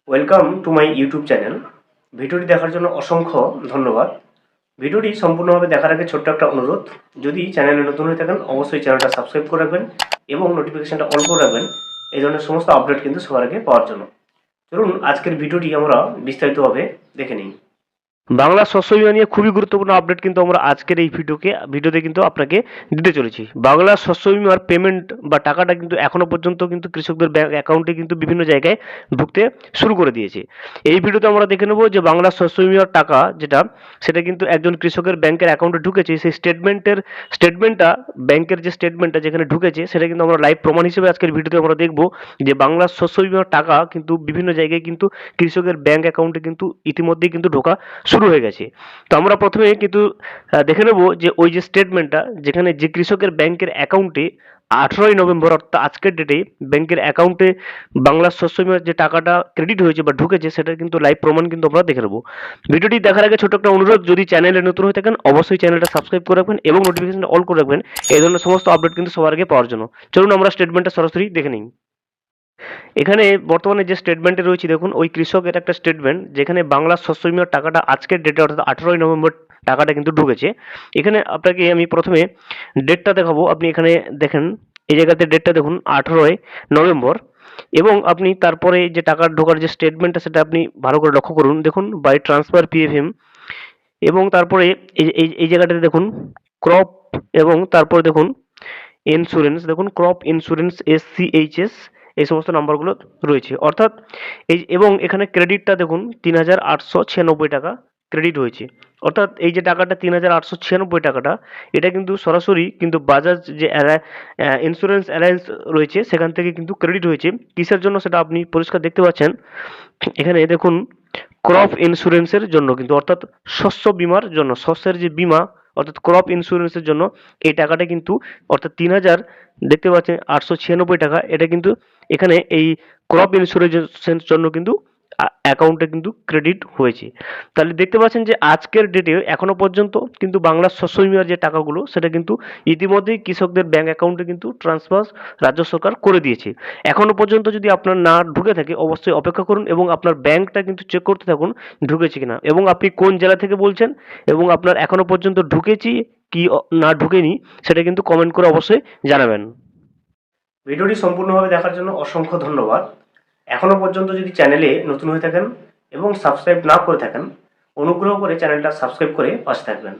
Welcome to my YouTube channel. ভিডিওটি দেখার জন্য অসংখ্য ধন্যবাদ। ভিডিওটি সম্পূর্ণভাবে দেখার আগে ছোট্ট একটা অনুরোধ, যদি চ্যানেলে নতুন হয়ে থাকেন অবশ্যই চ্যানেলটা সাবস্ক্রাইব করে রাখবেন এবং নোটিফিকেশনটা অল করে রাখবেন এই ধরনের সমস্ত আপডেট কিন্তু সবার আগে পাওয়ার জন্য। চলুন আজকের ভিডিওটি আমরা বিস্তারিতভাবে দেখে নিই। বাংলা শস্য বীমা নিয়ে খুবই গুরুত্বপূর্ণ আপডেট কিন্তু আমরা আজকের এই ভিডিওতে কিন্তু আপনাকে দিতে চলেছি। বাংলা শস্য বীমার পেমেন্ট বা টাকাটা কিন্তু এখনো পর্যন্ত কিন্তু কৃষকদের ব্যাংক অ্যাকাউন্টে কিন্তু বিভিন্ন জায়গায় ঢুকতে শুরু করে দিয়েছে। এই ভিডিওতে আমরা দেখে নেব যে বাংলা শস্য বীমার টাকা সেটা কিন্তু একজন কৃষকের ব্যাংকের অ্যাকাউন্টে ঢুকেছে, সেই স্টেটমেন্টটা ব্যাংকের যে স্টেটমেন্টটা যেখানে ঢুকেছে সেটা কিন্তু আমরা লাইভ প্রমাণ হিসেবে আজকের ভিডিওতে আমরা দেখব যে বাংলা শস্য বীমার টাকা কিন্তু বিভিন্ন জায়গায় কিন্তু কৃষকের ব্যাংক অ্যাকাউন্টে কিন্তু ইতিমধ্যেই কিন্তু ঢোকা শুরু হয়ে গেছে। তো আমরা প্রথমে কিন্তু দেখে নেব যে ওই যে স্টেটমেন্টটা যেখানে যে কৃষকের ব্যাংকের অ্যাকাউন্টে 18ই নভেম্বর অর্থাৎ আজকের ডেটে ব্যাংকের অ্যাকাউন্টে বাংলা শস্য বীমার যে টাকাটা ক্রেডিট হয়েছে বা ঢুকেছে সেটার কিন্তু লাইভ প্রমাণ কিন্তু আমরা দেখে নেব। ভিডিওটি দেখার আগে ছোট একটা অনুরোধ, যদি চ্যানেলে নতুন হয়ে থাকেন অবশ্যই চ্যানেলটা সাবস্ক্রাইব করে রাখবেন এবং নোটিফিকেশনটা অল করে রাখবেন এই ধরনের সমস্ত আপডেট কিন্তু সবার আগে পাওয়ার জন্য। চলুন আমরা স্টেটমেন্টটা সরাসরি দেখে নিই। এখানে বর্তমানে যে স্টেটমেন্টে রয়েছে দেখুন, ওই কৃষকের একটা স্টেটমেন্ট যেখানে বাংলা শস্য বীমার টাকাটা আজকের ডেটে অর্থাৎ 18ই নভেম্বর টাকাটা কিন্তু ঢুকেছে। এখানে আপনাকে আমি প্রথমে ডেটটা দেখাবো, আপনি এখানে দেখেন এই জায়গাতে ডেটটা দেখুন 18ই নভেম্বর, এবং আপনি তারপরে যে টাকা ঢোকার যে স্টেটমেন্টটা সেটা আপনি ভালো করে লক্ষ্য করুন। দেখুন বাই ট্রান্সফার পিএফএম, এবং তারপরে এই জায়গাটাতে দেখুন ক্রপ, এবং তারপরে দেখুন ইন্স্যুরেন্স, দেখুন ক্রপ ইন্স্যুরেন্স SCHS, এই সমস্ত নাম্বারগুলো রয়েছে অর্থাৎ এবং এখানে ক্রেডিটটা দেখুন 3,896 টাকা ক্রেডিট হয়েছে। অর্থাৎ এই যে টাকাটা 3,896 টাকাটা, এটা কিন্তু সরাসরি কিন্তু বাজাজ যে ইন্স্যুরেন্স অ্যালায়েন্স রয়েছে সেখান থেকে কিন্তু ক্রেডিট হয়েছে। কিসের জন্য সেটা আপনি পরিষ্কার দেখতে পাচ্ছেন এখানে দেখুন, ক্রপ ইন্স্যুরেন্সের জন্য কিন্তু, অর্থাৎ শস্য বীমার জন্য, শস্যের যে বীমা অর্থাৎ ক্রপ ইন্স্যুরেন্সের জন্য এই টাকাটা কিন্তু, অর্থাৎ 3,000 দেখতে পাচ্ছেন 896 টাকা, এটা কিন্তু এখানে এই ক্রপ ইন্স্যুরেন্সের জন্য কিন্তু অ্যাকাউন্টে কিন্তু ক্রেডিট হয়েছে। তাহলে দেখতে পাচ্ছেন যে আজকের ডেটে এখনো পর্যন্ত কিন্তু বাংলা শস্য বীমার যে টাকাগুলো সেটা কিন্তু ইতিমধ্যেই কৃষকদের ব্যাংক অ্যাকাউন্টে কিন্তু ট্রান্সফার রাজ্য সরকার করে দিয়েছে। এখনো পর্যন্ত যদি আপনার না ঢুকে থাকে অবশ্যই অপেক্ষা করুন এবং আপনার ব্যাংকটা কিন্তু চেক করতে থাকুন ঢুকেছে কিনা, এবং আপনি কোন জেলা থেকে বলছেন এবং আপনার এখনো পর্যন্ত ঢুকেছি কি না ঢুকেনি সেটা কিন্তু কমেন্ট করে অবশ্যই জানাবেন। ভিডিওটি সম্পূর্ণভাবে দেখার জন্য অসংখ্য ধন্যবাদ। এখনো পর্যন্ত যদি চ্যানেলে নতুন হয়ে থাকেন এবং সাবস্ক্রাইব না করে থাকেন অনুগ্রহ করে চ্যানেলটা সাবস্ক্রাইব করে পাশে থাকবেন।